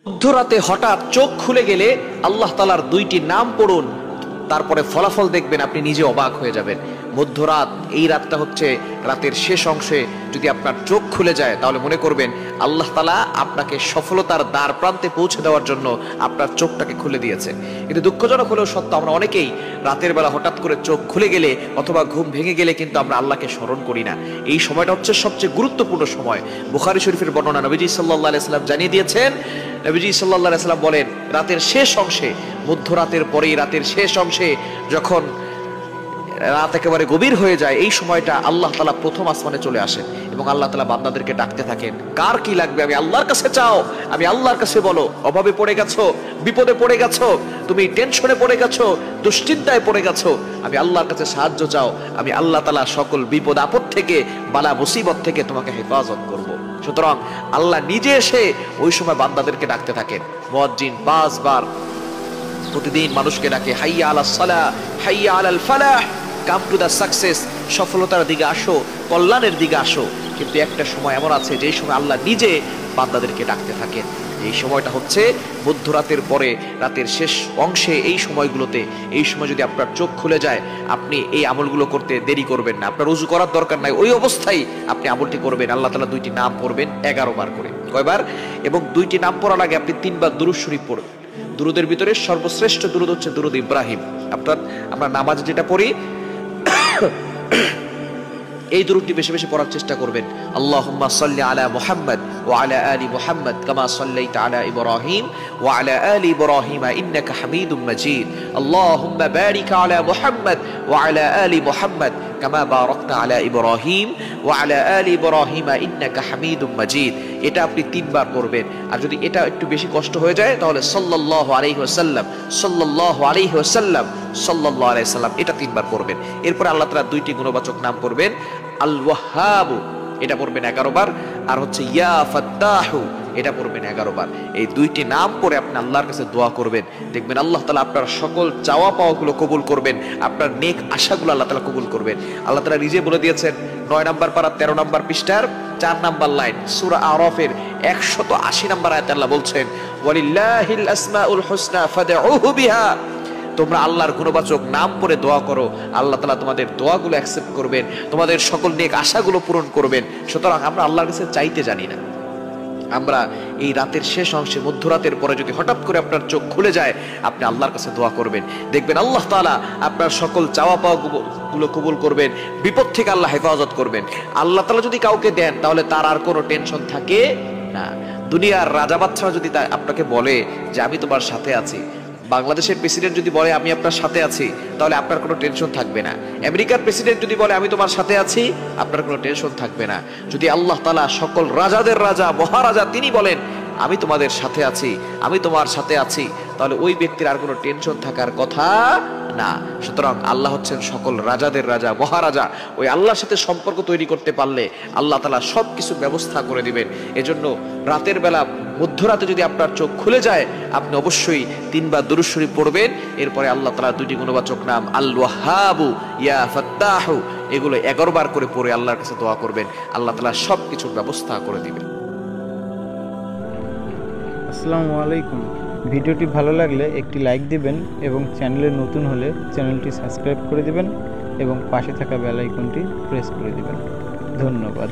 মধ্যরাতে হঠাৎ চোখ খুলে গেলে আল্লাহ তাআলার দুইটি নাম পড়ুন, তারপরে ফলাফল দেখবেন আপনি নিজে অবাক হয়ে যাবেন। মধ্যরাত, এই রাতটা হচ্ছে রাতের শেষ অংশে যদি আপনার চোখ খুলে যায় তাহলে মনে করবেন আল্লাহ তাআলা আপনাকে সফলতার দ্বার প্রান্তে পৌঁছে দেওয়ার জন্য আপনার চোখটাকে খুলে দিয়েছে। কিন্তু দুঃখজনক হলেও সত্য, আমরা অনেকেই রাতের বেলা হঠাৎ করে চোখ খুলে গেলে অথবা ঘুম ভেঙে গেলে কিন্তু আমরা আল্লাহকে স্মরণ করি না। এই সময়টা হচ্ছে সবচেয়ে গুরুত্বপূর্ণ সময়। বুখারী শরীফের বর্ণনা, নবীজি সাল্লাল্লাহু আলাইহি ওয়াসাল্লাম জানিয়ে দিয়েছেন, নবীজি সাল্লাল্লাহু আলাইহি ওয়াসাল্লাম বলেন, রাতের শেষ অংশে, মধ্যরাতের পরেই রাতের শেষ অংশে যখন রাত একেবারে গভীর হয়ে যায়, এই সময়টা আল্লাহ তাআলা প্রথম আসমানে চলে আসেন এবং আল্লাহ তাআলা বান্দাদেরকে ডাকতে থাকেন, কার কি লাগবে আমি আল্লাহর কাছে চাও, আমি আল্লাহর কাছে বলো। অভাবে পড়ে গেছো, বিপদে পড়ে গেছো, তুমি টেনশনে পড়ে গেছো, দুশ্চিন্তায় পড়ে গেছো, আমি আল্লাহর কাছে সাহায্য চাও, আমি আল্লাহ তাআলা সকল বিপদ আপদ থেকে, বালা মুসিবত থেকে তোমাকে হেফাজত করব। সুতরাং আল্লাহ নিজে এসে ওই সময় বান্দাদেরকে ডাকতে থাকেন। মুয়াজ্জিন 5 বার প্রতিদিন মানুষকে ডাকে, হাইয়া আলাস সালাহ, হাইয়া আলাল ফালাহ, কাম টু দ্য সাকসেস, সফলতার দিকে আসো, কল্যাণের দিকে আসো। কিন্তু একটা সময় এমন আছে যেই সময় আল্লাহ নিজে বান্দাদেরকে ডাকতে থাকেন। এই সময়টা হচ্ছে মধ্যরাতের পরে রাতের শেষ অংশে। এই সময়গুলোতে, এই সময় যদি আপনার চোখ খুলে যায়, আপনি এই আমলগুলো করতে দেরি করবেন না। আপনার ওযু করার দরকার নাই, ওই অবস্থায় আপনি আমলটি করবেন। আল্লাহ তাআলা দুইটি নাম পড়বেন 11 বার করে। কয়বার? এবং দুইটি নাম পড়ার আগে আপনি 3 বার দুরূদ শরীফ পড়বেন। দুরুদের ভিতরে সর্বশ্রেষ্ঠ দুরুদ হচ্ছে দুরুদ ইব্রাহিম। আমরা নামাজে যেটা পড়ি এই দুরূদটি বেশি বেশি পড়ার চেষ্টা করবেন। আল্লাহুম্মা সাল্লি আলা মুহাম্মদ ওয়া আলা আলি মুহাম্মদ কামা সাল্লাইতা আলা ইব্রাহিম ওয়া আলা আলি ইব্রাহিম ইন্নাকা হামিদুম মাজিদ। আল্লাহুম্মা বারিক আলা মুহাম্মদ ওয়া আলা আলি মুহাম্মদ কামা বারাকতা আলা ইব্রাহিম ওয়া আলা আলি ইব্রাহিম ইন্নাকা হামিদুম মাজিদ। এটা আপনি 3 বার পড়বেন। আর যদি এটা একটু বেশি কষ্ট হয়ে যায় তাহলে সাল্লাল্লাহু আলাইহি ওয়াসাল্লাম, সাল্লাল্লাহু আলাইহি ওয়াসাল্লাম, সাল্লাল্লাহু আলাইহি ওয়াসাল্লাম, এটা 3 বার পড়বেন। এরপর আল্লাহ তাআলা দুইটি গুণবাচক নাম পড়বেন, আল ওয়াহ্হাব, এটা পড়বেন 11 বার, আর হচ্ছে ইয়া ফাত্তাহু, এটা পড়বেন 11 বার। এই দুইটি নাম পড়ে আপনি আল্লাহর কাছে দোয়া করবেন, দেখবেন আল্লাহ তাআলা আপনার সকল চাওয়া পাওয়াগুলো কবুল করবেন, আপনার নেক আশাগুলো আল্লাহ তাআলা কবুল করবেন। আল্লাহ তাআলা নিজে বলে দিয়েছেন 9 নম্বর পারা 13 নম্বর পৃষ্ঠার 4 নম্বর লাইন, সূরা আরাফের 180 নম্বর আয়াতে আল্লাহ বলছেন, ওয়ালিল্লাহিল আসমাউল হুসনা ফাদউহু বিহা। তোমরা আল্লাহর গুণবাচক নাম পড়ে দোয়া করো, আল্লাহ তাআলা তোমাদের দোয়াগুলো অ্যাকসেপ্ট করবেন, তোমাদের সকল নেক আশাগুলো পূরণ করবেন। সুতরাং আমরা আল্লাহর কাছে চাইতে জানি না। আমরা এই রাতের শেষ অংশে, মধ্যরাতের পরে যদি হঠাৎ করে আপনার চোখ খুলে যায়, আপনি আল্লাহর কাছে দোয়া করবেন, দেখবেন আল্লাহ তাআলা আপনার সকল চাওয়া পাওয়াগুলো কবুল করবেন, বিপদ থেকে আল্লাহ হেফাজত করবেন। আল্লাহ তাআলা যদি কাউকে দেন তাহলে তার আর কোনো টেনশন থাকে না। দুনিয়ার রাজা বাদশাহ যদি আপনাকে বলে যে আমি তোমার সাথে আছি, বাংলাদেশের প্রেসিডেন্ট যদি বলে আমি আপনার সাথে আছি, তাহলে আপনার কোনো টেনশন থাকবে না। আমেরিকার প্রেসিডেন্ট যদি বলে আমি তোমার সাথে আছি, আপনার কোনো টেনশন থাকবে না। যদি আল্লাহ তাআলা সকল রাজাদের রাজা, মহারাজা, তিনি বলেন আমি তোমাদের সাথে আছি, আমি তোমার সাথে আছি, তাহলে ওই ব্যক্তির আর কোনো টেনশন থাকার কথা না। সুতরাং আল্লাহ হচ্ছেন সকল রাজাদের রাজা, মহারাজা। ওই আল্লাহর সাথে সম্পর্ক তৈরি করতে পারলে আল্লাহ তাআলা সব কিছু ব্যবস্থা করে দিবেন। এজন্য রাতের বেলা, মধ্যরাতে যদি আপনার চোখ খুলে যায়, আপনি অবশ্যই 3 বার দুরূদ শরীফ পড়বেন। এরপরে আল্লাহ তাআলা দুইটি গুণবাচক নাম আল ওয়াহ্হাবু, ইয়া ফাত্তাহু, এগুলো 11 বার করে পড়ে আল্লাহর কাছে দোয়া করবেন, আল্লাহ তাআলা সব কিছুর ব্যবস্থা করে দিবেন। আসসালামু আলাইকুম। ভিডিওটি ভালো লাগলে একটি লাইক দিবেন এবং চ্যানেলে নতুন হলে চ্যানেলটি সাবস্ক্রাইব করে দিবেন এবং পাশে থাকা বেল আইকনটি প্রেস করে দিবেন। ধন্যবাদ।